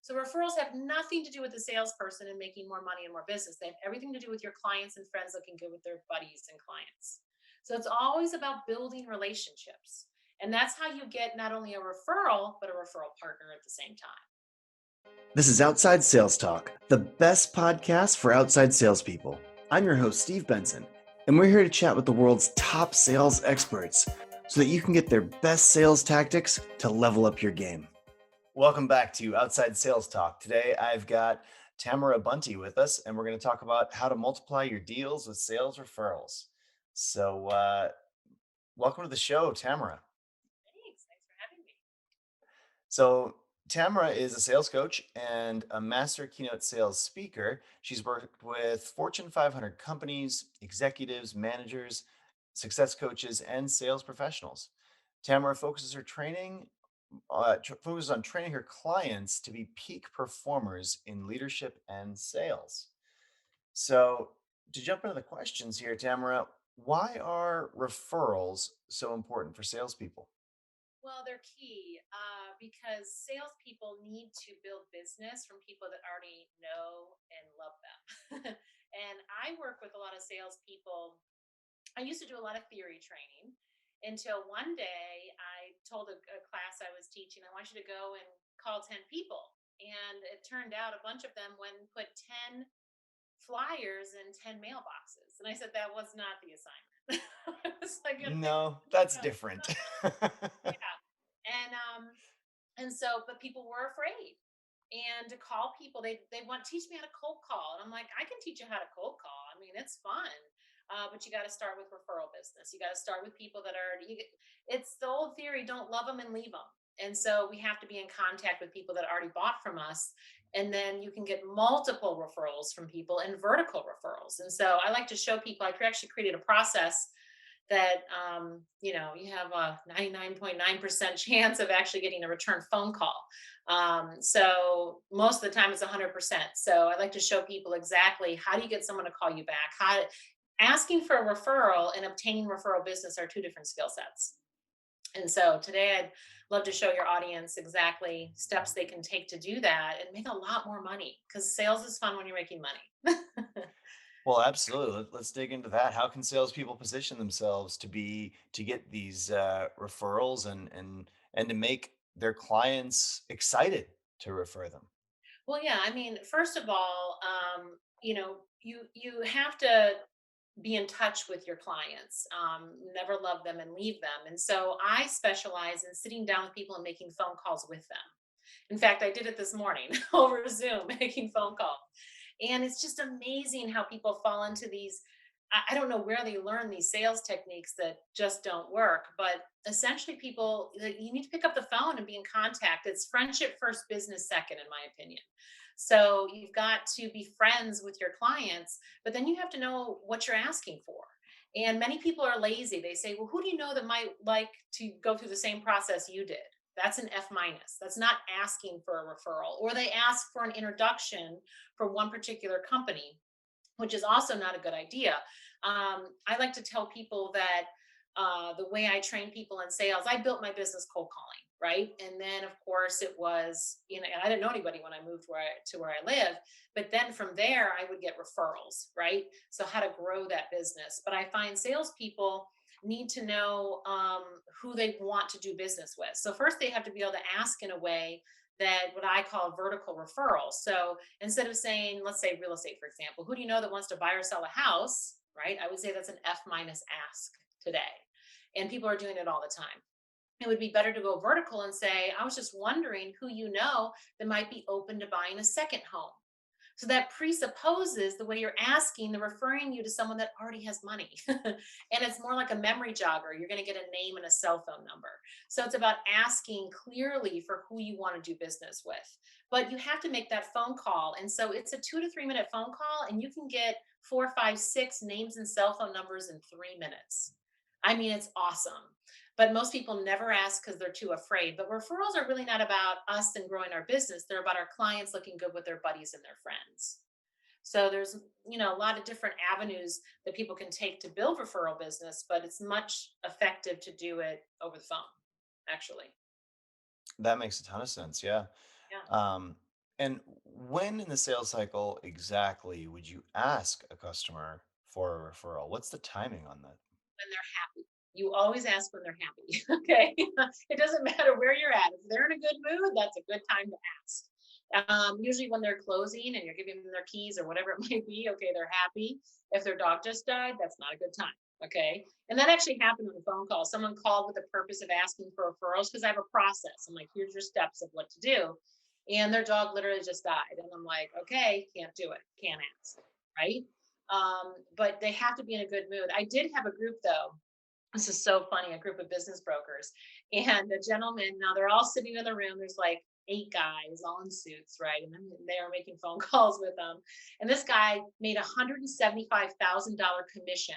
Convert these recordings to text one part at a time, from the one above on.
So referrals have nothing to do with the salesperson and making more money and more business. They have everything to do with your clients and friends looking good with their buddies and clients. So it's always about building relationships. And that's how you get not only a referral, but a referral partner at the same time. This is Outside Sales Talk, the best podcast for outside salespeople. I'm your host, Steve Benson, and we're here to chat with the world's top sales experts so that you can get their best sales tactics to level up your game. Welcome back to Outside Sales Talk. Today, I've got Tamara Bunte with us, and we're going to talk about how to multiply your deals with sales referrals. So, welcome to the show, Tamara. Thanks for having me. So, Tamara is a sales coach and a master keynote sales speaker. She's worked with Fortune 500 companies, executives, managers, success coaches, and sales professionals. Tamara focuses on training her clients to be peak performers in leadership and sales. So, to jump into the questions here, Tamara, why are referrals so important for salespeople? Well, they're key because salespeople need to build business from people that already know and love them. And I work with a lot of salespeople. I used to do a lot of theory training until one day I told a class I was teaching, I want you to go and call 10 people. And it turned out a bunch of them went and put 10 flyers in 10 mailboxes. And I said, that was not the assignment. It was like, No, that's different. yeah. But people were afraid. And to call people, they want teach me how to cold call. And I'm like, I can teach you how to cold call. I mean, it's fun. But you got to start with referral business. You got to start with people that are it's the old theory, don't love them and leave them. And so we have to be in contact with people that already bought from us. And then you can get multiple referrals from people and vertical referrals. And so I like to show people, I actually created a process that you have a 99.9% chance of actually getting a return phone call. So most of the time it's 100%. So I like to show people exactly how do you get someone to call you back. How asking for a referral and obtaining referral business are two different skill sets. And so today I'd love to show your audience exactly steps they can take to do that and make a lot more money, because sales is fun when you're making money. Well, absolutely. Let's dig into that. How can salespeople position themselves to get these referrals and to make their clients excited to refer them? Well, yeah, I mean, first of all, you have to be in touch with your clients. Never love them and leave them. And so I specialize in sitting down with people and making phone calls with them. In fact, I did it this morning over Zoom, making phone calls. And it's just amazing how people fall into these. I don't know where they learn these sales techniques that just don't work, but essentially, people, like, you need to pick up the phone and be in contact. It's friendship first, business second, in my opinion. So you've got to be friends with your clients, but then you have to know what you're asking for. And many people are lazy. They say, well, who do you know that might like to go through the same process you did? That's an F minus. That's not asking for a referral. Or they ask for an introduction for one particular company, which is also not a good idea. I like to tell people that the way I train people in sales, I built my business cold calling, right? And then, of course, it was, and I didn't know anybody when I moved to where I live. But then from there, I would get referrals, right? So how to grow that business. But I find salespeople need to know who they want to do business with. So first, they have to be able to ask in a way that what I call vertical referral. So instead of saying, let's say real estate, for example, who do you know that wants to buy or sell a house, right? I would say that's an F minus ask today. And people are doing it all the time. It would be better to go vertical and say, I was just wondering who you know that might be open to buying a second home. So that presupposes the way you're asking, they're referring you to someone that already has money. And it's more like a memory jogger. You're going to get a name and a cell phone number. So it's about asking clearly for who you want to do business with. But you have to make that phone call. And so it's a 2 to 3 minute phone call, and you can get four, five, six names and cell phone numbers in 3 minutes. I mean, it's awesome. But most people never ask because they're too afraid. But referrals are really not about us and growing our business. They're about our clients looking good with their buddies and their friends. So there's, a lot of different avenues that people can take to build referral business, but it's much effective to do it over the phone, actually. That makes a ton of sense. Yeah. Yeah. Um, And when in the sales cycle exactly would you ask a customer for a referral? What's the timing on that? When they're happy. You always ask when they're happy. Okay. It doesn't matter where you're at. If they're in a good mood, that's a good time to ask. Usually when they're closing and you're giving them their keys or whatever it might be, okay, they're happy. If their dog just died, that's not a good time. Okay. And that actually happened on a phone call. Someone called with the purpose of asking for referrals because I have a process. I'm like, here's your steps of what to do. And their dog literally just died. And I'm like, okay, can't do it. Can't ask. Right. But they have to be in a good mood. I did have a group though. This is so funny, a group of business brokers. And the gentleman, now they're all sitting in the room. There's like 8 guys all in suits, right? And then they are making phone calls with them. And this guy made $175,000 commission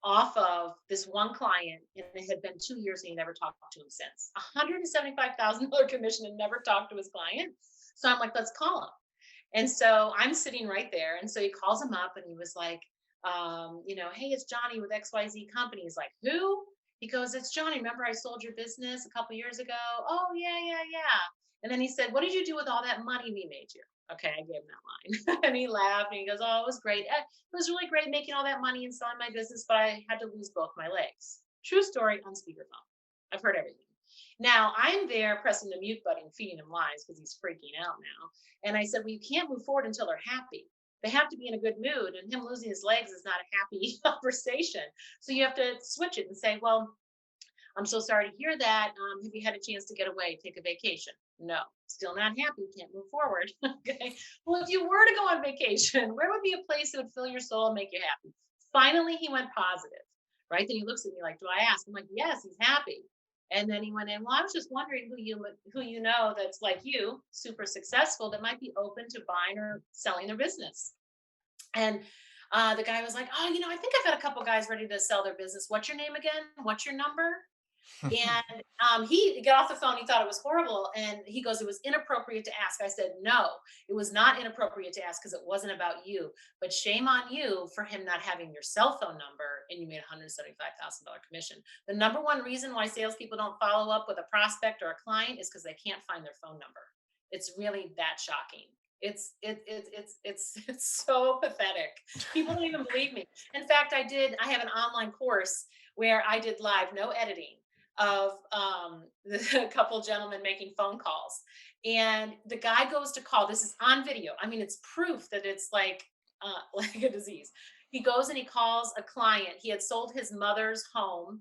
off of this one client. And it had been 2 years and he never talked to him since. $175,000 commission and never talked to his client. So I'm like, let's call him. And so I'm sitting right there. And so he calls him up and he was like, hey, it's Johnny with XYZ company. He's like, who? He goes, it's Johnny. Remember I sold your business a couple years ago? Oh, yeah, yeah, yeah. And then he said, what did you do with all that money we made you? Okay, I gave him that line. And he laughed and he goes, oh, it was great. It was really great making all that money and selling my business, but I had to lose both my legs. True story on speakerphone. I've heard everything. Now I'm there pressing the mute button, feeding him lies because he's freaking out now. And I said, well, you can't move forward until they're happy. They have to be in a good mood, and him losing his legs is not a happy conversation. So you have to switch it and say, well, I'm so sorry to hear that. Have you had a chance to get away, take a vacation? No, still not happy. Can't move forward. Okay. Well, if you were to go on vacation, where would be a place that would fill your soul and make you happy? Finally, he went positive, right? Then he looks at me like, do I ask? I'm like, yes, he's happy. And then he went in, well, I was just wondering who you know that's like you, super successful, that might be open to buying or selling their business. And the guy was like, oh, I think I've got a couple guys ready to sell their business. What's your name again? What's your number? And he got off the phone. He thought it was horrible. And he goes, it was inappropriate to ask. I said, no, it was not inappropriate to ask because it wasn't about you. But shame on you for him not having your cell phone number and you made $175,000 commission. The number one reason why salespeople don't follow up with a prospect or a client is because they can't find their phone number. It's really that shocking. It's so pathetic. People don't even believe me. In fact, I have an online course where I did live, no editing, of the couple gentlemen making phone calls. And the guy goes to call. This is on video. I mean, it's proof that it's like like a disease. He goes and he calls a client. He had sold his mother's home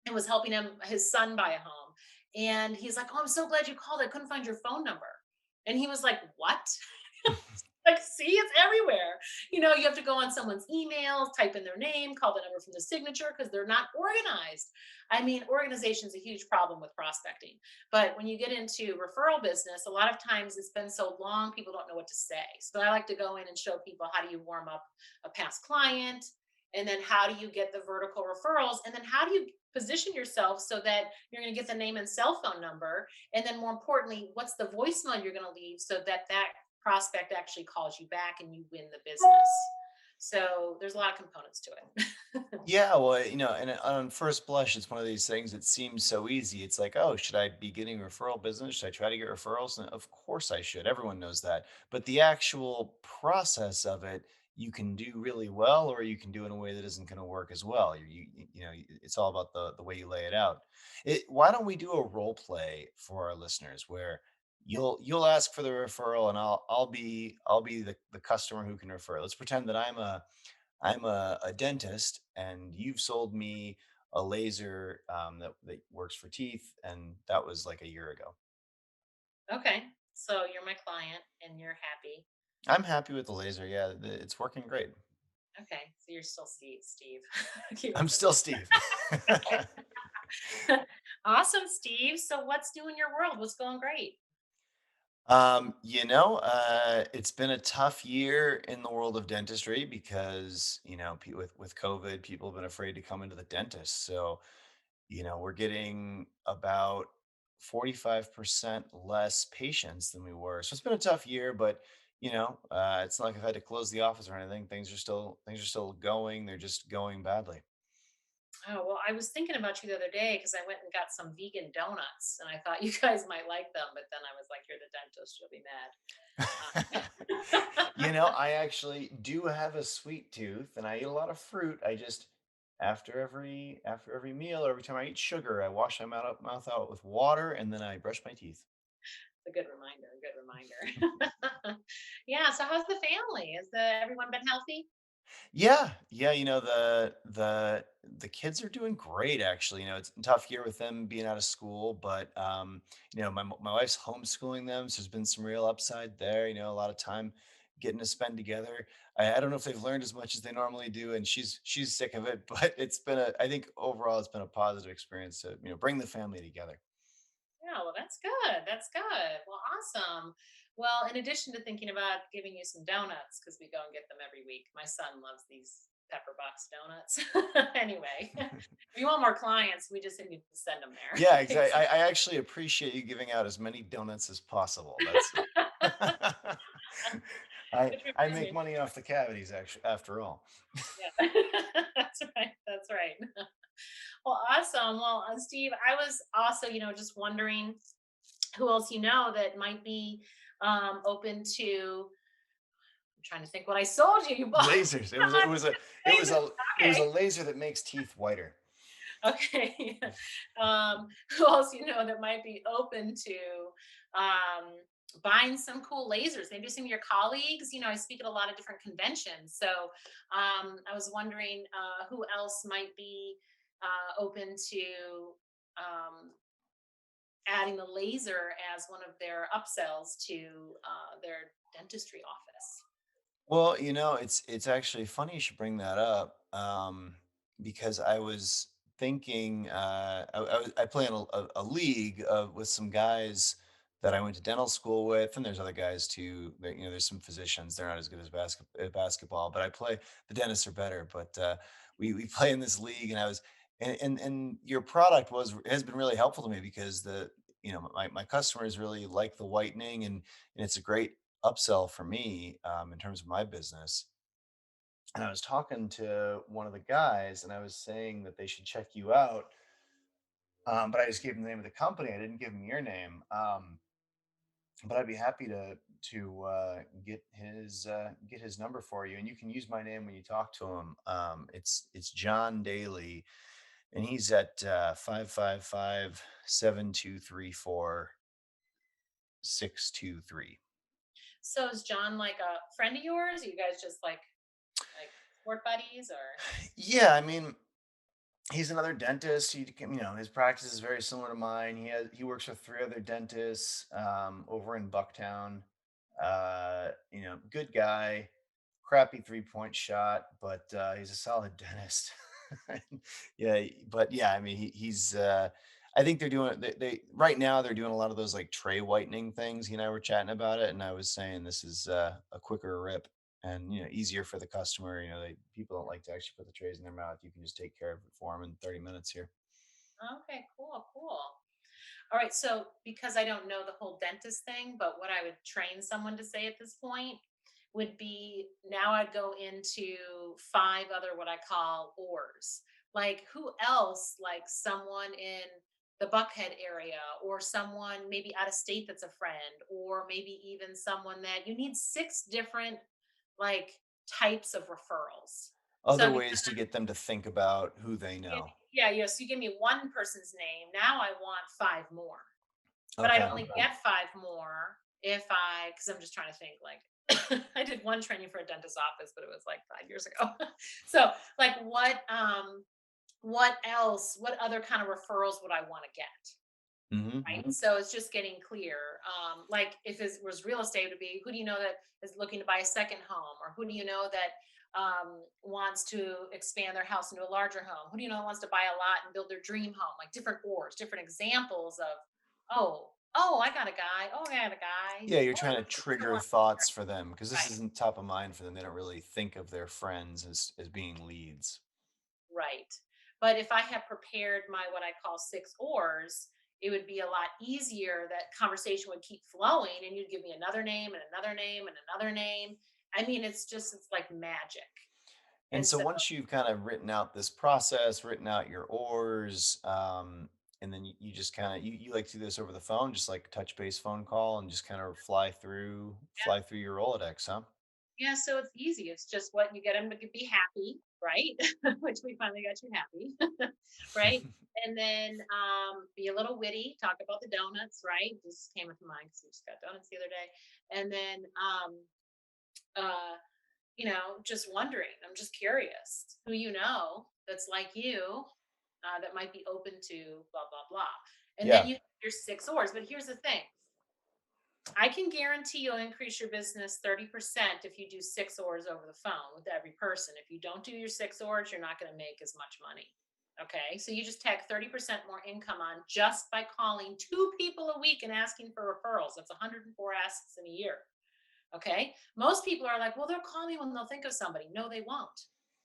and was helping his son buy a home. And he's like, "Oh, I'm so glad you called. I couldn't find your phone number." And he was like, "What?" Like, see, it's everywhere. You have to go on someone's email, type in their name, call the number from the signature because they're not organized. I mean, organization is a huge problem with prospecting. But when you get into referral business, a lot of times it's been so long, people don't know what to say. So I like to go in and show people how do you warm up a past client, and then how do you get the vertical referrals, and then how do you position yourself so that you're going to get the name and cell phone number, and then more importantly, what's the voicemail you're going to leave so that that prospect actually calls you back and you win the business. So there's a lot of components to it. Yeah, well, and on first blush, it's one of these things that seems so easy. It's like, oh, should I be getting referral business? Should I try to get referrals? And of course I should. Everyone knows that. But the actual process of it, you can do really well, or you can do in a way that isn't going to work as well. It's all about the way you lay it out. Why don't we do a role play for our listeners where you'll ask for the referral and I'll be the customer who can refer. Let's pretend that I'm a dentist, and you've sold me a laser that works for teeth, and that was like a year ago. Okay. So you're my client and you're happy. I'm happy with the laser. Yeah, it's working great. Okay. So you're still Steve. Keep it I'm still simple. Steve. Awesome, Steve. So what's new in your world? What's going great? It's been a tough year in the world of dentistry because with COVID, people have been afraid to come into the dentist. So we're getting about 45% less patients than we were. So it's been a tough year, but it's not like I've had to close the office or anything. Things are still going. They're just going badly. Oh, well, I was thinking about you the other day because I went and got some vegan donuts and I thought you guys might like them, but then I was like, you're the dentist, you'll be mad. I actually do have a sweet tooth and I eat a lot of fruit. I just after every meal or every time I eat sugar, I wash my mouth out with water and then I brush my teeth. It's a good reminder, a good reminder. Yeah, so how's the family? Has everyone been healthy? Yeah, yeah, the kids are doing great actually. It's a tough year with them being out of school, but my wife's homeschooling them, so there's been some real upside there, a lot of time getting to spend together. I don't know if they've learned as much as they normally do, and she's sick of it, but I think overall it's been a positive experience to, bring the family together. Yeah, well, that's good. That's good. Well, awesome. Well, in addition to thinking about giving you some donuts, because we go and get them every week, my son loves these pepper box donuts. Anyway, if you want more clients, we just need to send them Yeah, there. exactly. I actually appreciate you giving out as many donuts as possible. That's I Good I make reminder. money off the cavities actually after all. Yeah, that's right. That's right. Well, awesome. Well, Steve, I was also, just wondering who else you know that might be open to. I'm trying to think what I sold you. You bought Lasers. lasers. It was a Okay. laser that makes teeth whiter. Okay. Who else you know that might be open to buying some cool lasers? Maybe some of your colleagues. I speak at a lot of different conventions. So I was wondering who else might be open to um, adding the laser as one of their upsells to their dentistry office. Well, it's actually funny you should bring that up, because I was thinking, I play in a league with some guys that I went to dental school with, and there's other guys too. There's some physicians. They're not as good as basketball, but I play. The dentists are better, but we play in this league, and I was and your product has been really helpful to me because my customers really like the whitening, and it's a great upsell for me, in terms of my business. And I was talking to one of the guys, and I was saying that they should check you out. But I just gave them the name of the company. I didn't give them your name. But I'd be happy to get his number for you, and you can use my name when you talk to him. It's John Daly, and he's at 555-7234-623. So is John like a friend of yours? Are you guys just like sport buddies or? Yeah, I mean, he's another dentist. His practice is very similar to mine. He works with three other dentists over in Bucktown. Good guy, crappy 3-point shot, but he's a solid dentist. Yeah, but yeah, I mean, I think they're doing they right now they're doing a lot of those like tray whitening things. He and I were chatting about it, and I was saying this is a quicker rip and easier for the customer. People don't like to actually put the trays in their mouth. You can just take care of it for them in 30 minutes here. Okay, cool, cool. All right, so because I don't know the whole dentist thing, but what I would train someone to say at this point would be now I'd go into five other what I call oars. Like who else, like someone in the Buckhead area or someone maybe out of state that's a friend, or maybe even someone that you need six different like types of referrals. Other So ways to get them to think about who they know. yeah, yeah. So you give me one person's name. Now I want five more, but I'd Okay. only get five more because I'm just trying to think. Like, I did one training for a dentist office, but it was like 5 years ago. So, like, what else? What other kind of referrals would I want to get? Hmm. Right. So it's just getting clear. Like if it was real estate, it would be who do you know that is looking to buy a second home, or who do you know that wants to expand their house into a larger home? Who do you know that wants to buy a lot and build their dream home? Like different oars, different examples of, oh, I got a guy. Oh, I got a guy. Yeah, you're Oh, trying to I wonder trigger what- thoughts for them because this right, isn't top of mind for them. They don't really think of their friends as being leads. right. But if I had prepared my what I call six oars, it would be a lot easier. That conversation would keep flowing, and you'd give me another name and another name and another name. I mean, it's like magic. And And so so once you've kind of written out this process, written out your oars, and then you just kind of you like to do this over the phone, just like touch base phone call and just kind of fly through your Rolodex, huh? yeah, so it's easy. It's just what you get them to be happy, right? Which we finally got you happy, right? And then be a little witty, talk about the donuts, right? Just came into mind because we just got donuts the other day. And then uh, just wondering. I'm just curious who you know that's like you, that might be open to blah blah blah. And then Yeah. you have your 6 oars. But here's the thing: I can guarantee you'll increase your business 30% if you do 6 oars over the phone with every person. If you don't do your 6 oars, you're not going to make as much money. Okay. So you just tack 30% more income on just by calling 2 people a week and asking for referrals. That's 104 asks in a year. Okay. Most people are like, well, they'll call me when they'll think of somebody. No, they won't.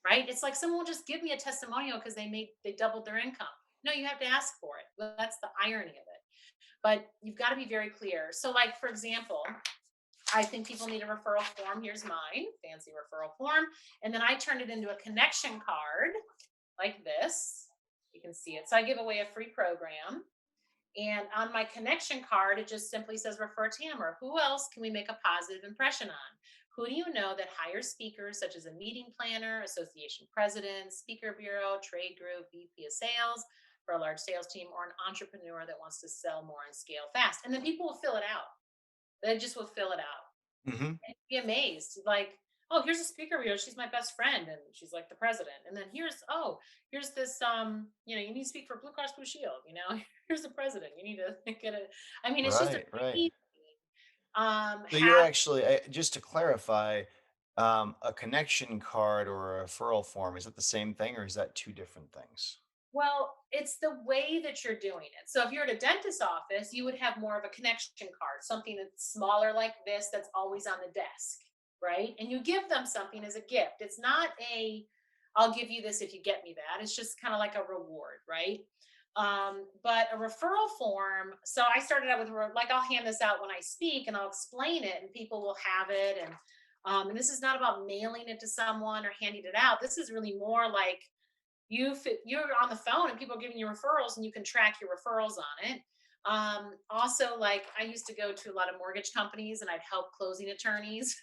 Right. It's like someone will just give me a testimonial because they doubled their income. No, you have to ask for it. Well, that's the irony of it. But you've got to be very clear. So, like, for example, I think people need a referral form. Here's mine, fancy referral form. And then I turned it into a connection card like this. You can see it. So I give away a free program. And on my connection card, it just simply says refer Tamara. Who else can we make a positive impression on? Who do you know that hires speakers such as a meeting planner, association president, speaker bureau, trade group, VP of sales for a large sales team, or an entrepreneur that wants to sell more and scale fast? And then people will fill it out. They just will fill it out. Hmm. And be amazed. Like, oh, here's a speaker bureau. She's my best friend, and she's like the president. And then here's this you need to speak for Blue Cross Blue Shield. Here's the president. You need to get it. I mean, it's just Right, right. amazing. So you're Have actually, just to clarify, a connection card or a referral form, is it the same thing or is that two different things? Well, it's the way that you're doing it. So if you're at a dentist's office, you would have more of a connection card, something that's smaller like this that's always on the desk, right? And you give them something as a gift. It's not I'll give you this if you get me that. It's just kind of like a reward, right? But a referral form. So I started out with like I'll hand this out when I speak and I'll explain it, and people will have it. And this is not about mailing it to someone or handing it out. This is really more like you're on the phone and people are giving you referrals and you can track your referrals on it. Also, like, I used to go to a lot of mortgage companies and I'd help closing attorneys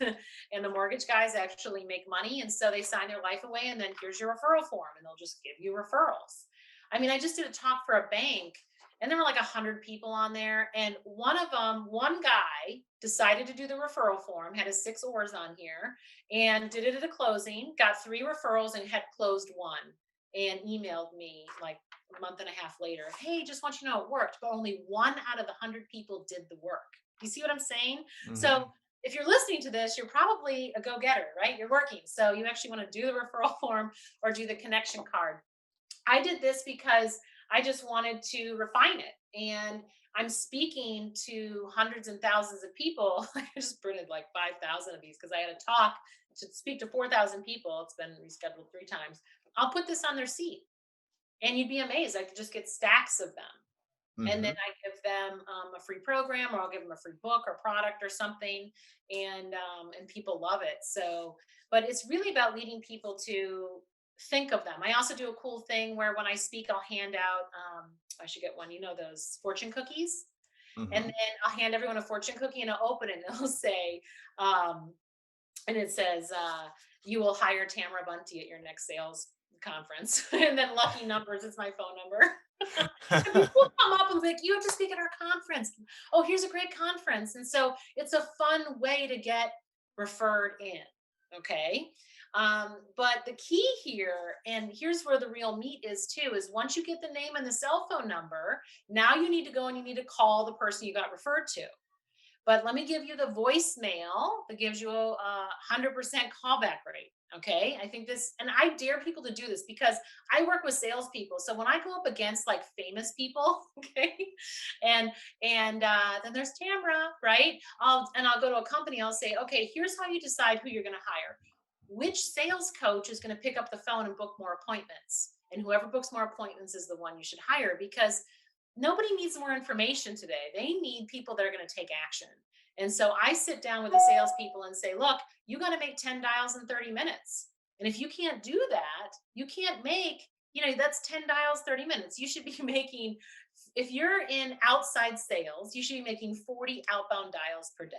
and the mortgage guys actually make money, and so they sign their life away and then here's your referral form and they'll just give you referrals. I mean, I just did a talk for a bank and there were like 100 people on there, and one guy decided to do the referral form, had his 6 oars on here, and did it at a closing, got 3 referrals and had closed one, and emailed me like a month and a half later, hey, just want you to know it worked, but only one out of the 100 people did the work. You see what I'm saying? So Hmm. if you're listening to this, you're probably a go-getter, right? You're working. So you actually want to do the referral form or do the connection card. I did this because I just wanted to refine it. And I'm speaking to hundreds and thousands of people. I just printed like 5,000 of these because I had a talk to speak to 4,000 people. It's been rescheduled 3 times. I'll put this on their seat and you'd be amazed. I could just get stacks of them. And then Hmm. I give them a free program, or I'll give them a free book or product or something, and people love it. So, but it's really about leading people to think of them. I also do a cool thing where when I speak, I'll hand out. I should get one. Those fortune cookies, and Hmm. then I'll hand everyone a fortune cookie, and I'll open it, and it'll say, um, and it says, "You will hire Tamara Bunte at your next sales conference," and then lucky numbers is my phone number. And people come up and be like, you have to speak at our conference. Oh, here's a great conference. And so it's a fun way to get referred in. Okay. But the key here, and here's where the real meat is too, is once you get the name and the cell phone number, now you need to go and you need to call the person you got referred to. But let me give you the voicemail that gives you a 100% callback rate. Okay. I think this, and I dare people to do this because I work with salespeople. So when I go up against like famous people, okay, and then there's Tamara, right? I'll go to a company. I'll say, okay, here's how you decide who you're going to hire. Which sales coach is going to pick up the phone and book more appointments? And whoever books more appointments is the one you should hire, because nobody needs more information today. They need people that are going to take action. And so I sit down with the salespeople and say, look, you got to make 10 dials in 30 minutes. And if you can't do that, you can't make, that's 10 dials, 30 minutes. You should be making, if you're in outside sales, you should be making 40 outbound dials per day.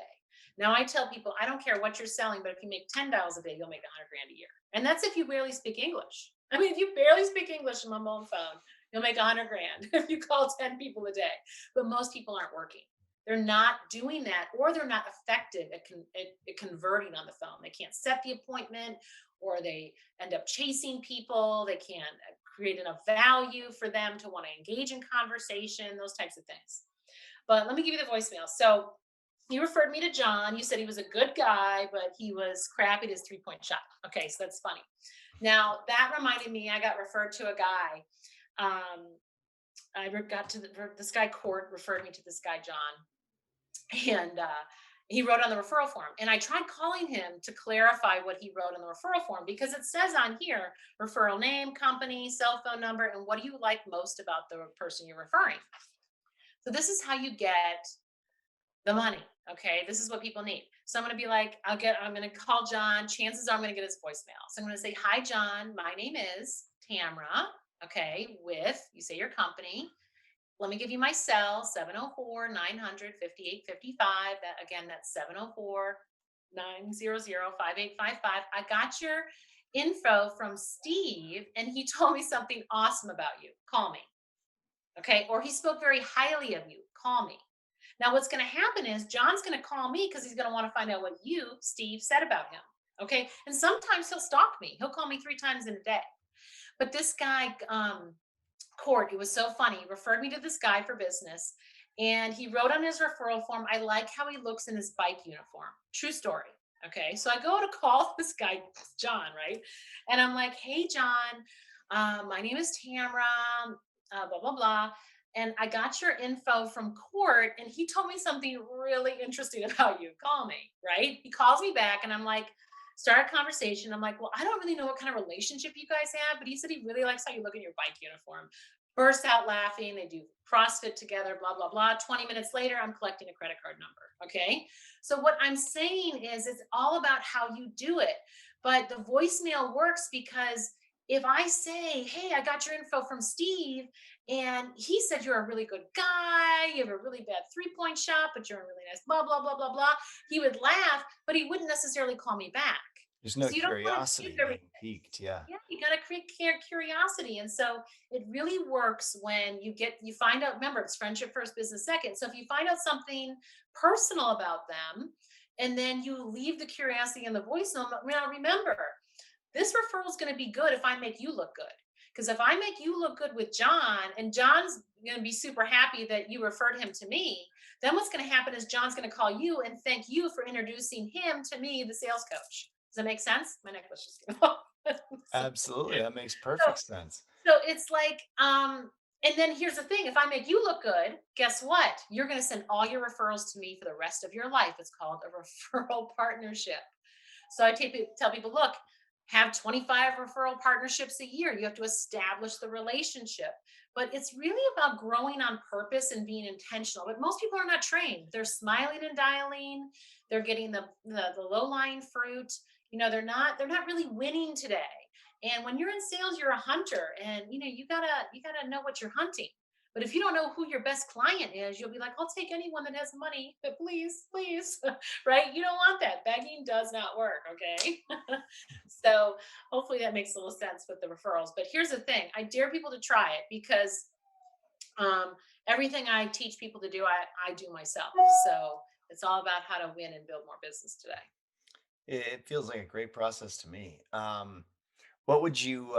Now I tell people, I don't care what you're selling, but if you make 10 dials a day, you'll make 100 grand a year. And that's if you barely speak English. I mean, if you barely speak English on a mobile phone, you'll make 100 grand if you call 10 people a day. But most people aren't working. They're not doing that, or they're not effective at converting on the phone. They can't set the appointment, or they end up chasing people. They can't create enough value for them to want to engage in conversation, those types of things. But let me give you the voicemail. So you referred me to John. You said he was a good guy, but he was crappy at his 3 point shot. Okay, so that's funny. Now that reminded me, I got referred to a guy. Um, got to this guy Court referred me to this guy John, and he wrote on the referral form. And I tried calling him to clarify what he wrote on the referral form, because it says on here referral name, company, cell phone number, and what do you like most about the person you're referring. So this is how you get the money. Okay, this is what people need. So I'm going to be like, I'm going to call John. Chances are I'm going to get his voicemail. So I'm going to say, hi John, my name is Tamara. Okay, with, you say your company. Let me give you my cell, 704 900 5855. That again, that's 704 900 5855. I got your info from Steve, and he told me something awesome about you. Call me. Okay. Or he spoke very highly of you. Call me. Now, what's going to happen is John's going to call me because he's going to want to find out what you, Steve, said about him. Okay. And sometimes he'll stalk me. He'll call me 3 times in a day. But this guy, Court, it was so funny. He referred me to this guy for business, and he wrote on his referral form, I like how he looks in his bike uniform. True story. Okay. So I go to call this guy, John, right? And I'm like, hey, John, my name is Tamara, blah, blah, blah. And I got your info from Court, and he told me something really interesting about you. Call me, right? He calls me back, and I'm like, start a conversation. I'm like, well, I don't really know what kind of relationship you guys have, but he said he really likes how you look in your bike uniform. Burst out laughing. They do CrossFit together, blah, blah, blah. 20 minutes later, I'm collecting a credit card number. Okay. So what I'm saying is it's all about how you do it. But the voicemail works because if I say, hey, I got your info from Steve, and he said you're a really good guy, you have a really bad 3 point shot, but you're a really nice, blah, blah, blah, blah, blah, he would laugh, but he wouldn't necessarily call me back. There's no So you don't want to give curiosity everything. being piqued. Yeah. Yeah, you got to create curiosity. And so it really works when you find out, remember, it's friendship first, business second. So if you find out something personal about them, and then you leave the curiosity in the voicemail, now remember, this referral is going to be good if I make you look good. Because if I make you look good with John, and John's going to be super happy that you referred him to me, then what's going to happen is John's going to call you and thank you for introducing him to me, the sales coach. Does that make sense? My necklace just came off. so, Absolutely. That makes so perfect sense. so it's like, and then here's the thing: if I make you look good, guess what? You're going to send all your referrals to me for the rest of your life. It's called a referral partnership. So I tell people, look, have 25 referral partnerships a year. You have to establish the relationship. But it's really about growing on purpose and being intentional. But most people are not trained. They're smiling and dialing. They're getting the low lying fruit. They're not really winning today. And when you're in sales, you're a hunter, and you gotta know what you're hunting. But if you don't know who your best client is, you'll be like, I'll take anyone that has money, but please, please, right? You don't want that. Begging does not work. Okay. So hopefully that makes a little sense with the referrals. But here's the thing: I dare people to try it because um, everything I teach people to do, I do myself. So it's all about how to win and build more business today. It feels like a great process to me. What would you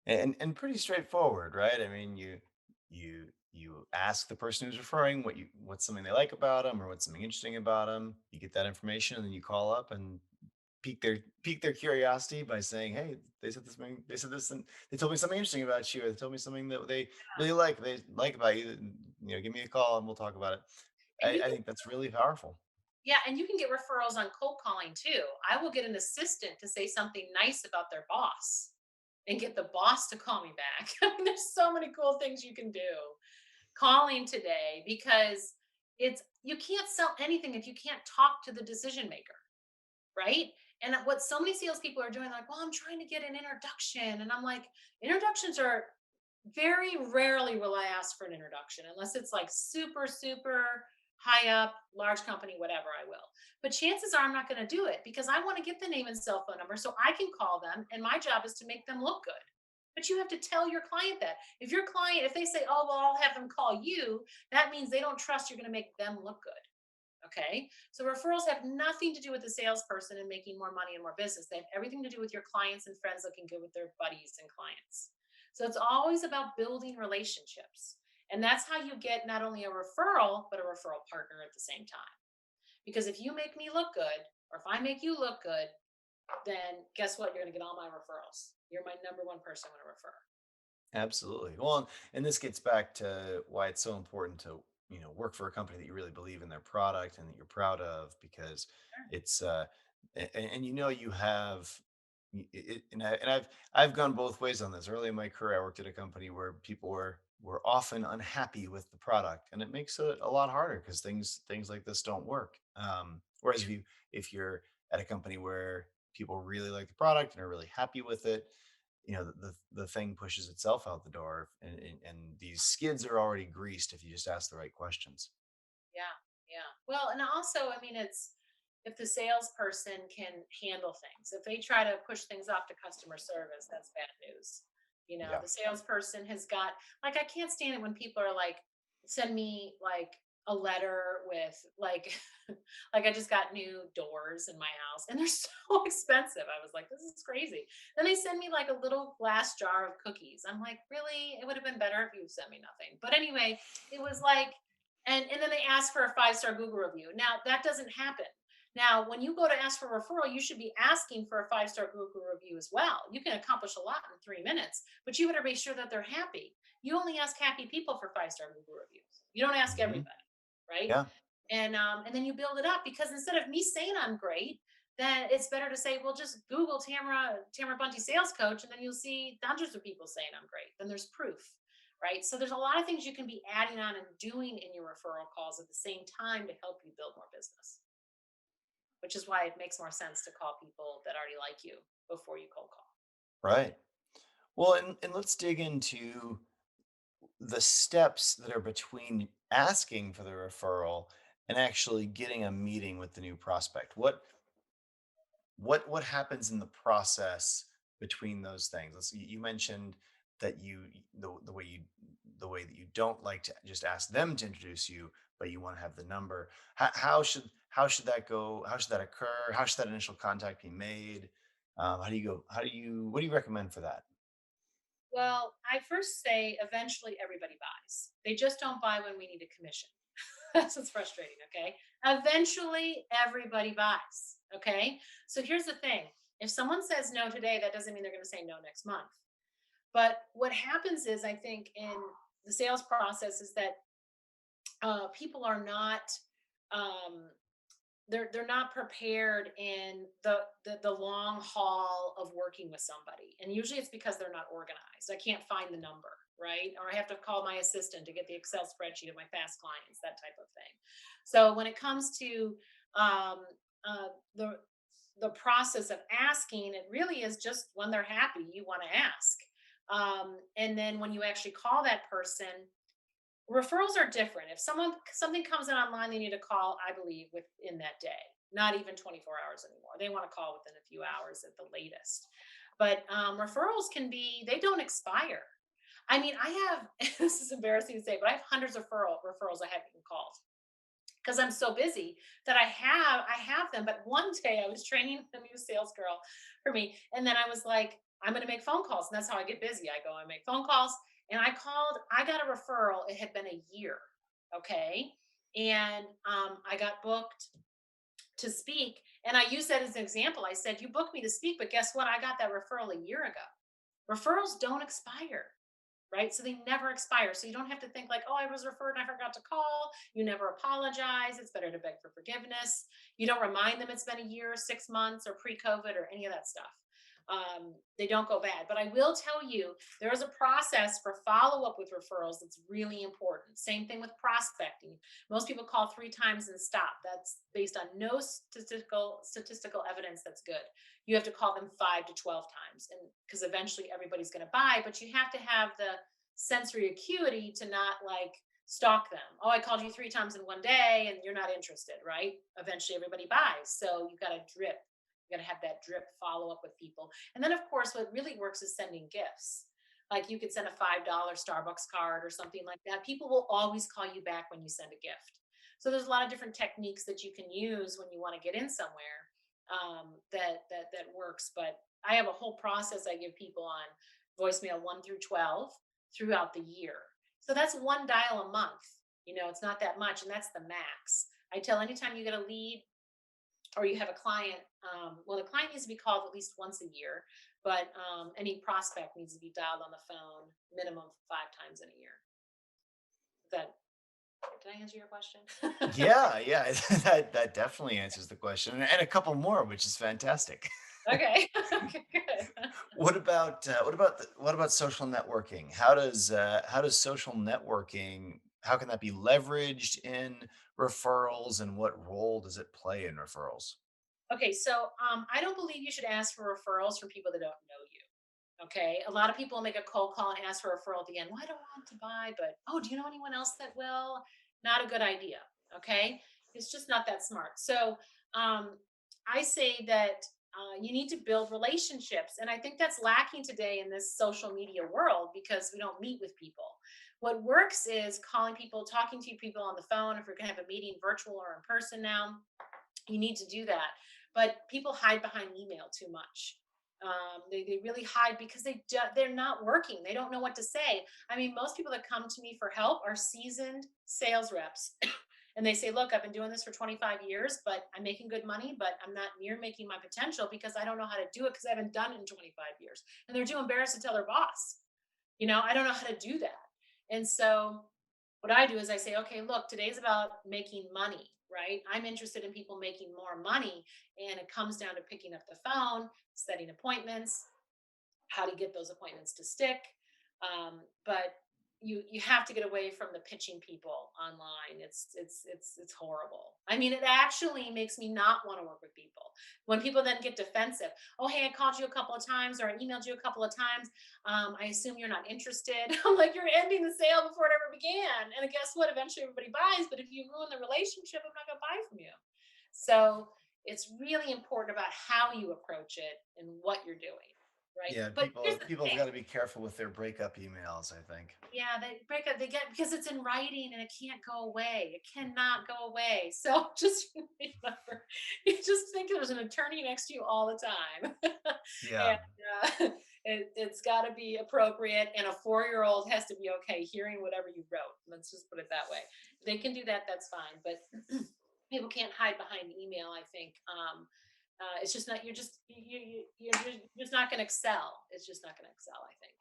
and pretty straightforward, right? I mean, you ask the person who's referring what's something they like about them or what's something interesting about them. You get that information and then you call up and pique their curiosity by saying, "Hey, they said this, and they told me something interesting about you, or they told me something that they like about you. Give me a call and we'll talk about it." And you I think that's really powerful. Yeah, and you can get referrals on cold calling too. I will get an assistant to say something nice about their boss and get the boss to call me back. I mean, there's so many cool things you can do calling today, because you can't sell anything if you can't talk to the decision maker, right? And what so many salespeople are doing, like, well, I'm trying to get an introduction. And I'm like, introductions are very rarely will I ask for an introduction unless it's like super, super high up, large company, whatever, I will. But chances are I'm not going to do it because I want to get the name and cell phone number so I can call them. And my job is to make them look good. But you have to tell your client that. If your client, if they say, oh, well, I'll have them call you, that means they don't trust you're going to make them look good. Okay. So referrals have nothing to do with the salesperson and making more money and more business. They have everything to do with your clients and friends looking good with their buddies and clients. So it's always about building relationships. And that's how you get not only a referral, but a referral partner at the same time. Because if you make me look good, or if I make you look good, then guess what? You're going to get all my referrals. You're my number one person I want to refer. Absolutely. Well, and this gets back to why it's so important to, work for a company that you really believe in their product and that you're proud of, because Sure. it's and you have and I've gone both ways on this. Early in my career, I worked at a company where people were often unhappy with the product, and it makes it a lot harder because things like this don't work. Whereas if you're at a company where people really like the product and are really happy with it, the thing pushes itself out the door, and these skids are already greased if you just ask the right questions. Yeah, yeah. Well, and also, I mean, it's if the salesperson can handle things. If they try to push things off to customer service, that's bad news. Yeah. The salesperson has got like I can't stand it when people are like send me like a letter with like like I just got new doors in my house and they're so expensive. I was like, this is crazy. Then they send me like a little glass jar of cookies. I'm like, really? It would have been better if you sent me nothing. But anyway, it was like and then they ask for a five-star Google review. Now that doesn't happen. Now, when you go to ask for a referral, you should be asking for a five-star Google review as well. You can accomplish a lot in 3 minutes, but you better be sure that they're happy. You only ask happy people for five-star Google reviews. You don't ask Hmm. everybody, right? Yeah. And then you build it up because instead of me saying I'm great, then it's better to say, well, just Google Tamara Bunte sales coach, and then you'll see hundreds of people saying I'm great. Then there's proof, right? So there's a lot of things you can be adding on and doing in your referral calls at the same time to help you build more business, which is why it makes more sense to call people that already like you before you cold call. Right. Well, and let's dig into the steps that are between asking for the referral and actually getting a meeting with the new prospect. What happens in the process between those things? You mentioned that the way that you don't like to just ask them to introduce you, but you want to have the number. How should that go? How should that occur? How should that initial contact be made? How do you go? What do you recommend for that? Well, I first say eventually everybody buys. They just don't buy when we need a commission. That's what's frustrating. Okay. Eventually everybody buys. Okay. So here's the thing, if someone says no today, that doesn't mean they're going to say no next month. But what happens is, I think, in the sales process is that people are not um, they're not prepared in the long haul of working with somebody, and usually it's because they're not organized. I can't find the number, right? Or I have to call my assistant to get the Excel spreadsheet of my fast clients, that type of thing. So when it comes to um, uh, the process of asking, it really is just when they're happy you want to ask, and then when you actually call that person. Referrals are different. If something comes in online, they need to call, I believe, within that day, not even 24 hours anymore. They want to call within a few hours at the latest. But referrals can be, they don't expire. I mean, I have, this is embarrassing to say, but I have hundreds of referrals I haven't even called because I'm so busy that I have them. But one day I was training a new sales girl for me, and then I was like, I'm going to make phone calls, and that's how I get busy. I go and make phone calls, and I got a referral. It had been a year, okay, and I got booked to speak, and I used that as an example. I said, you booked me to speak, but guess what? I got that referral a year ago. Referrals don't expire, right? So they never expire. So you don't have to think like, oh, I was referred and I forgot to call. You never apologize. It's better to beg for forgiveness. You don't remind them it's been a year, 6 months, or pre COVID or any of that stuff. They don't go bad. But I will tell you, there is a process for follow up with referrals that's really important. Same thing with prospecting. Most people call 3 times and stop. That's based on no statistical evidence that's good. You have to call them 5 to 12 times, and because eventually everybody's going to buy, but you have to have the sensory acuity to not like stalk them. Oh, I called you 3 times in one day and you're not interested, right? Eventually everybody buys. So you've got to drip. You got to have that drip follow up with people. And then, of course, what really works is sending gifts. Like you could send a $5 Starbucks card or something like that. People will always call you back when you send a gift. So there's a lot of different techniques that you can use when you want to get in somewhere, that works. But I have a whole process I give people on voicemail 1 through 12 throughout the year. So that's one dial a month. It's not that much, and that's the max. I tell anytime you get a lead or you have a client, well, the client needs to be called at least once a year, but any prospect needs to be dialed on the phone minimum 5 times in a year. That Did I answer your question? Yeah, yeah, that definitely answers the question, and a couple more, which is fantastic. Okay. Okay, good. What about social networking? How does social networking, how can that be leveraged in referrals, and what role does it play in referrals? Okay, so I don't believe you should ask for referrals from people that don't know you. Okay, a lot of people make a cold call and ask for a referral at the end. Well, I don't want to buy, but oh, do you know anyone else that will? Not a good idea. Okay, it's just not that smart. So um, I say that you need to build relationships, and I think that's lacking today in this social media world because we don't meet with people. What works is calling people, talking to people on the phone. If we're going to have a meeting, virtual or in person now, you need to do that. But people hide behind email too much. They really hide because they're not working. They don't know what to say. I mean, most people that come to me for help are seasoned sales reps. And they say, look, I've been doing this for 25 years, but I'm making good money, but I'm not near making my potential because I don't know how to do it because I haven't done it in 25 years. And they're too embarrassed to tell their boss. I don't know how to do that. And so what I do is I say, okay, look, today's about making money, right? I'm interested in people making more money. And it comes down to picking up the phone, setting appointments, how to get those appointments to stick. But you have to get away from the pitching people online. It's horrible. I mean, it actually makes me not want to work with people when people then get defensive. Oh, hey, I called you a couple of times or I emailed you a couple of times. I assume you're not interested. I'm like, you're ending the sale before it ever began. And guess what? Eventually everybody buys. But if you ruin the relationship, I'm not going to buy from you. So it's really important about how you approach it and what you're doing, right? Yeah, But here's the people have thing. got to be careful with their breakup emails, I think. Yeah, they break up. They get because it's in writing and it can't go away. It cannot go away. So just remember, you just think there's an attorney next to you all the time, Yeah. and it's got to be appropriate. And a 4-year-old has to be okay hearing whatever you wrote. Let's just put it that way. They can do that. That's fine. But people can't hide behind email. I think it's just not. You're just not going to excel. It's just not going to excel. I think.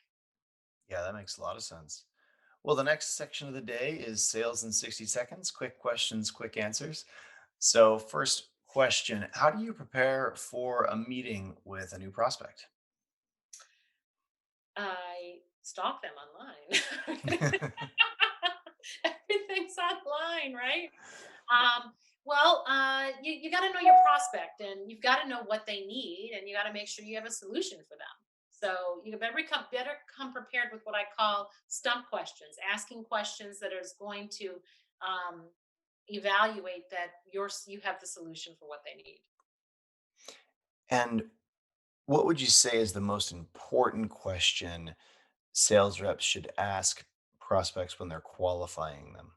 Yeah, that makes a lot of sense. Well, the next section of the day is sales in 60 seconds, quick questions, quick answers. So, first question, how do you prepare for a meeting with a new prospect? I stalk them online. Everything's online, right? Well, you got to know your prospect and you've got to know what they need and you got to make sure you have a solution for them. So you better come prepared with what I call stump questions, asking questions that is going to um, evaluate that you have the solution for what they need. And what would you say is the most important question sales reps should ask prospects when they're qualifying them?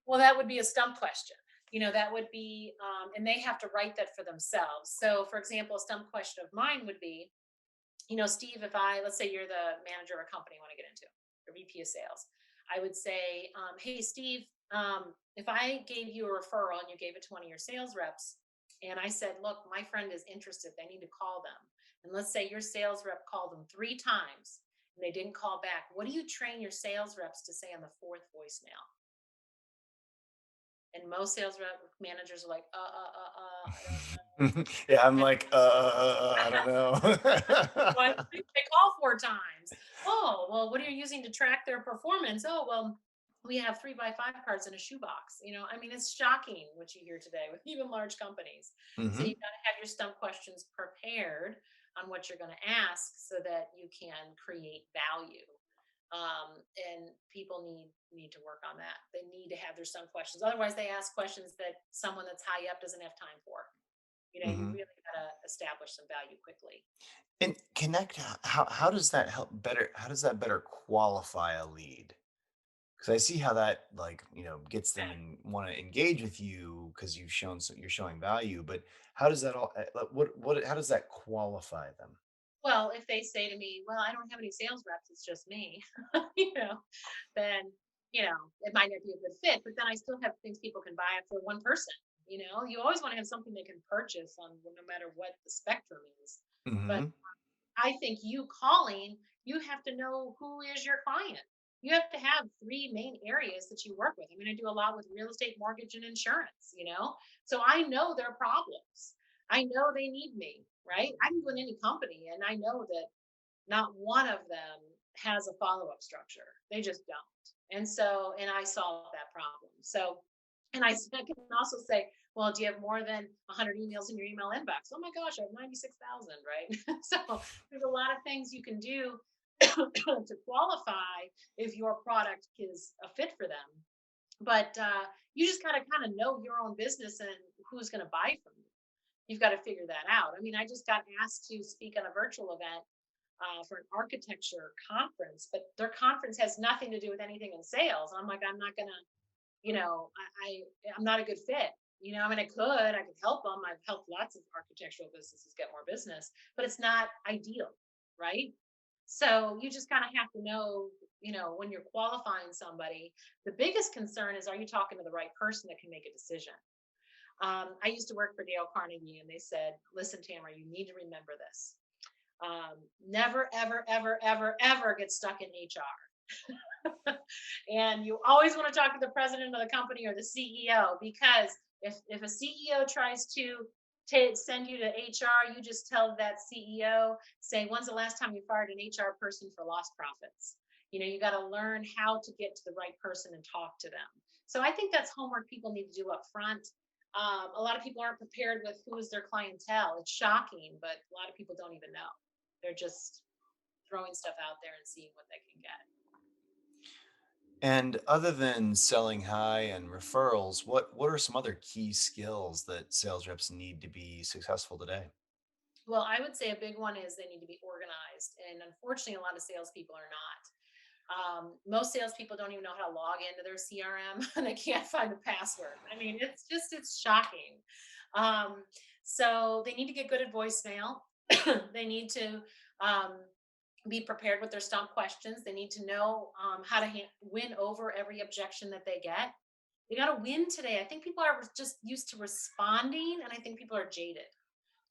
Well, that would be a stump question. That would be, and they have to write that for themselves. So, for example, a stump question of mine would be, Steve, let's say you're the manager of a company I want to get into, a VP of sales, I would say, hey, Steve, if I gave you a referral and you gave it to one of your sales reps, and I said, look, my friend is interested, they need to call them. And let's say your sales rep called them 3 times and they didn't call back. What do you train your sales reps to say on the fourth voicemail? And most sales rep managers are like, I don't Yeah, I'm know. like, I don't Why know. they call 4 times. Oh, well, what are you using to track their performance? Oh, well, we have 3 by 5 cards in a shoebox. I mean, it's shocking what you hear today with even large companies. So you Hmm. gotta have your stump questions prepared on what you're gonna ask so that you can create value. And people need to work on that. They need to have their stump questions. Otherwise, they ask questions that someone that's high up doesn't have time for. You Hmm. really gotta establish some value quickly. And connect. How does that help better? How does that better qualify a lead? Because I see how that gets them and want to engage with you because you're showing value. But how does that all? What? How does that qualify them? Well, if they say to me, "Well, I don't have any sales reps, it's just me," you know, then, it might not be a good fit, but then I still have things people can buy it for one person. You always want to have something they can purchase on no matter what the spectrum is. But Hmm. I think you calling, you have to know who is your client. You have to have three main areas that you work with. I mean, I do a lot with real estate, mortgage, and insurance. So I know their problems. I know they need me, right? I can go in any company and I know that not one of them has a follow up structure. They just don't. And I solve that problem. So, and I can also say, well, do you have more than 100 emails in your email inbox? Oh my gosh, I have 96,000, right? So there's a lot of things you can do to qualify if your product is a fit for them. But you just got to kind of know your own business and who's going to buy from you. You've got to figure that out. I mean, I just got asked to speak at a virtual event for an architecture conference, but their conference has nothing to do with anything in sales. I'm like, I'm not gonna, I'm not a good fit. I mean, I could help them. I've helped lots of architectural businesses get more business, but it's not ideal, right? So you just kind of have to know, when you're qualifying somebody, the biggest concern is, are you talking to the right person that can make a decision? I used to work for Dale Carnegie, and they said, listen, Tamara, you need to remember this. Never, ever, ever, ever, ever get stuck in HR. And you always want to talk to the president of the company or the CEO, because if a CEO tries to send you to HR, you just tell that CEO, say, when's the last time you fired an HR person for lost profits? You got to learn how to get to the right person and talk to them. So I think that's homework people need to do up front. A lot of people aren't prepared with who is their clientele. It's shocking, but a lot of people don't even know. They're just throwing stuff out there and seeing what they can get. And other than selling high and referrals, what are some other key skills that sales reps need to be successful today? Well, I would say a big one is they need to be organized. And unfortunately, a lot of salespeople are not. Most salespeople don't even know how to log into their CRM and they can't find the password. I mean, it's shocking. Um, so they need to get good at voicemail. They need to um, be prepared with their stump questions. They need to know how to win over every objection that they get. They got to win today. I think people are just used to responding, and I think people are jaded.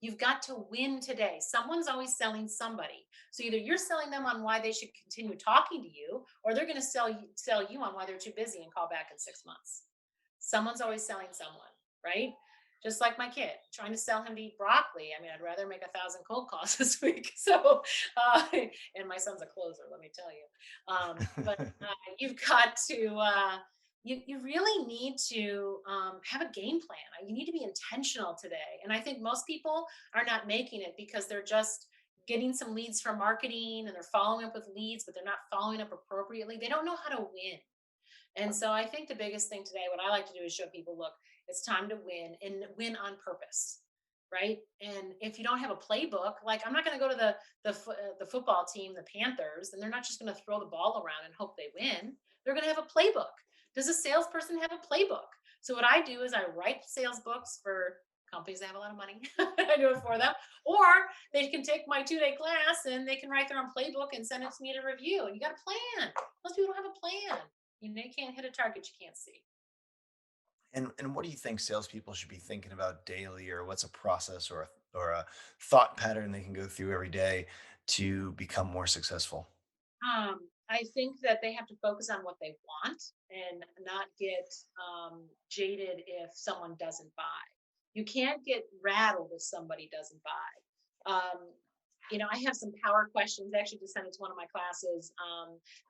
You've got to win today. Someone's always selling somebody. So either you're selling them on why they should continue talking to you, or they're going to sell you on why they're too busy and call back in 6 months. Someone's always selling someone, right? Just like my kid, trying to sell him to eat broccoli. I mean, I'd rather make 1,000 cold calls this week. So, and my son's a closer, let me tell you. But you've got to you really need to have a game plan. You need to be intentional today. And I think most people are not making it because they're just getting some leads from marketing and they're following up with leads, but they're not following up appropriately. They don't know how to win. And so I think the biggest thing today, what I like to do is show people, look, it's time to win and win on purpose. Right. And if you don't have a playbook, like I'm not going to go to the football team, the Panthers, and they're not just going to throw the ball around and hope they win. They're going to have a playbook. Does a salesperson have a playbook? So what I do is I write sales books for companies that have a lot of money. I do it for them. Or they can take my 2-day class and they can write their own playbook and send it to me to review. And you got a plan. Most people don't have a plan. You can't hit a target you can't see. And what do you think salespeople should be thinking about daily, or what's a process or a thought pattern they can go through every day to become more successful? I think that they have to focus on what they want and not get jaded if someone doesn't buy. You can't get rattled if somebody doesn't buy. I have some power questions. I actually just sent it to one of my classes.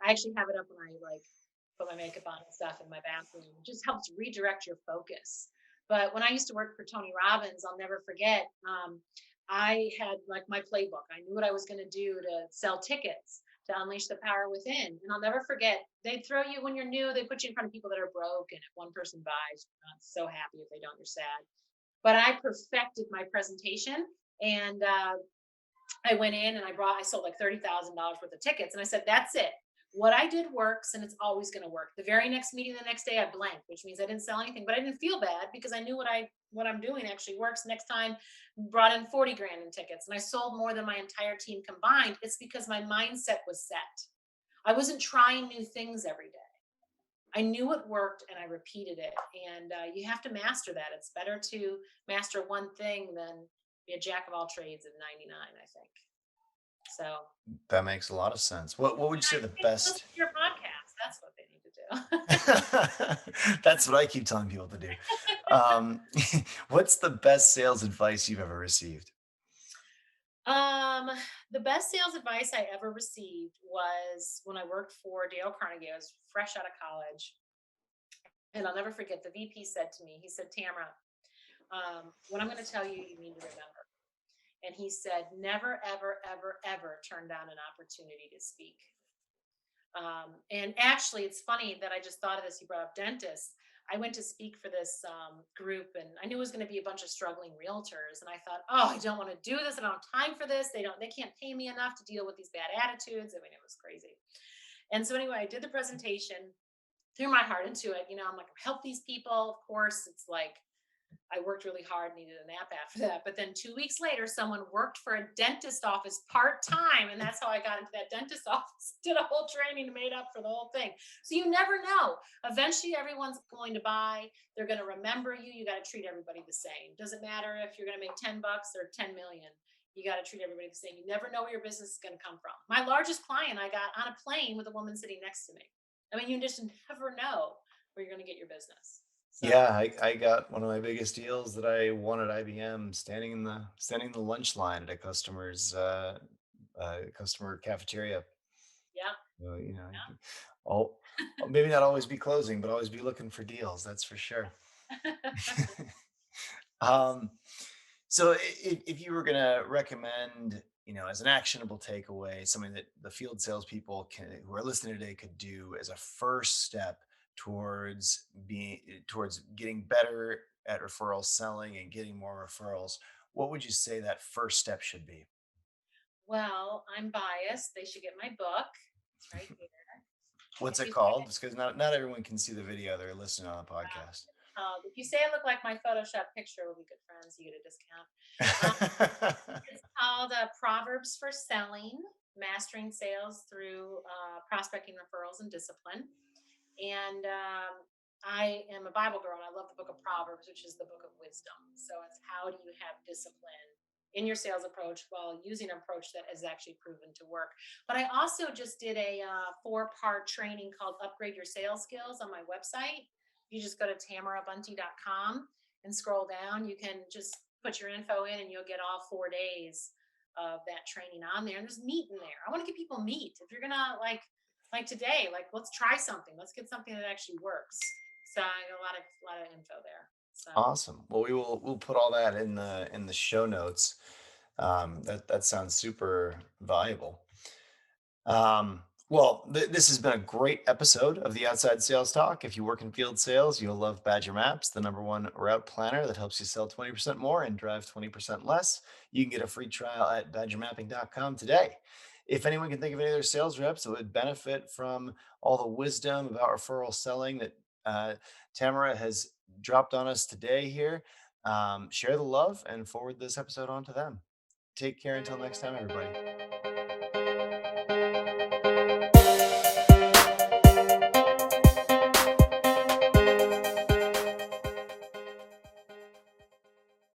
I actually have it up when I like put my makeup on and stuff in my bathroom. It just helps redirect your focus. But when I used to work for Tony Robbins, I'll never forget. I had like my playbook. I knew what I was going to do to sell tickets to unleash the power within. And I'll never forget, they throw you when you're new, they put you in front of people that are broke. And if one person buys, you're not so happy. If they don't, you're sad. But I perfected my presentation. And I went in and I sold like $30,000 worth of tickets. And I said, that's it. What I did works and it's always going to work. The very next meeting the next day, I blanked, which means I didn't sell anything, but I didn't feel bad because I knew what I'm doing actually works. Next time brought in 40 grand in tickets and I sold more than my entire team combined. It's because my mindset was set. I wasn't trying new things every day. I knew it worked and I repeated it. And you have to master that. It's better to master one thing than be a jack of all trades of 99, I think. So That makes a lot of sense. What would you say the people listen best? to your podcast. That's what they need to do. That's what I keep telling people to do. Um, what's the best sales advice you've ever received? um, the best sales advice I ever received was when I worked for Dale Carnegie. I was fresh out of college. And I'll never forget the VP said to me, he said, Tamara, what I'm going to tell you, you need to remember. And he said, never, ever, ever, ever turn down an opportunity to speak. And actually, it's funny that I just thought of this. You brought up dentists. I went to speak for this group, and I knew it was going to be a bunch of struggling realtors. And I thought, oh, I don't want to do this. I don't have time for this. They can't pay me enough to deal with these bad attitudes. I mean, it was crazy. And so anyway, I did the presentation, threw my heart into it. I'm like, help these people. Of course, it's like I worked really hard, needed a nap after that. But then 2 weeks later, someone worked for a dentist office part time. And that's how I got into that dentist office, did a whole training, made up for the whole thing. So you never know. Eventually, everyone's going to buy. They're going to remember you. You got to treat everybody the same. Doesn't matter if you're going to make 10 bucks or 10 million. You got to treat everybody the same. You never know where your business is going to come from. My largest client, I got on a plane with a woman sitting next to me. I mean, you just never know where you're going to get your business. So, Yeah, I got one of my biggest deals that I won at IBM standing in the lunch line at a customer cafeteria. yeah. So, I'll, I'll maybe not always be closing, but always be looking for deals. That's for sure. Um, so if you were gonna recommend, as an actionable takeaway, something that the field salespeople who are listening today could do as a first step towards getting better at referral selling and getting more referrals, what would you say that first step should be? Well, I'm biased. They should get my book. It's right here. What's If it you say called? Just because not everyone can see the video; they're listening on the podcast. if you say I look like my Photoshop picture, we'll be good friends. You get a discount. Um, it's called Proverbs for Selling: Mastering Sales Through Prospecting, Referrals, and Discipline. And I am a Bible girl, and I love the book of Proverbs, which is the book of wisdom. So it's how do you have discipline in your sales approach while using an approach that is actually proven to work. But I also just did a 4-part training called Upgrade Your Sales Skills on my website. You just go to tamarabunte.com and scroll down. You can just put your info in, and you'll get all 4 days of that training on there. And there's meat in there. I want to give people meat. If you're gonna like today, like let's try something. Let's get something that actually works. So I got a lot of info there. So Awesome. Well, we'll put all that in the show notes. That sounds super valuable. Well, this has been a great episode of the Outside Sales Talk. If you work in field sales, you'll love Badger Maps, the number one route planner that helps you sell 20% more and drive 20% less. You can get a free trial at badgermapping.com today. If anyone can think of any other sales reps that would benefit from all the wisdom about referral selling that Tamara has dropped on us today here, share the love and forward this episode on to them. Take care until next time, everybody.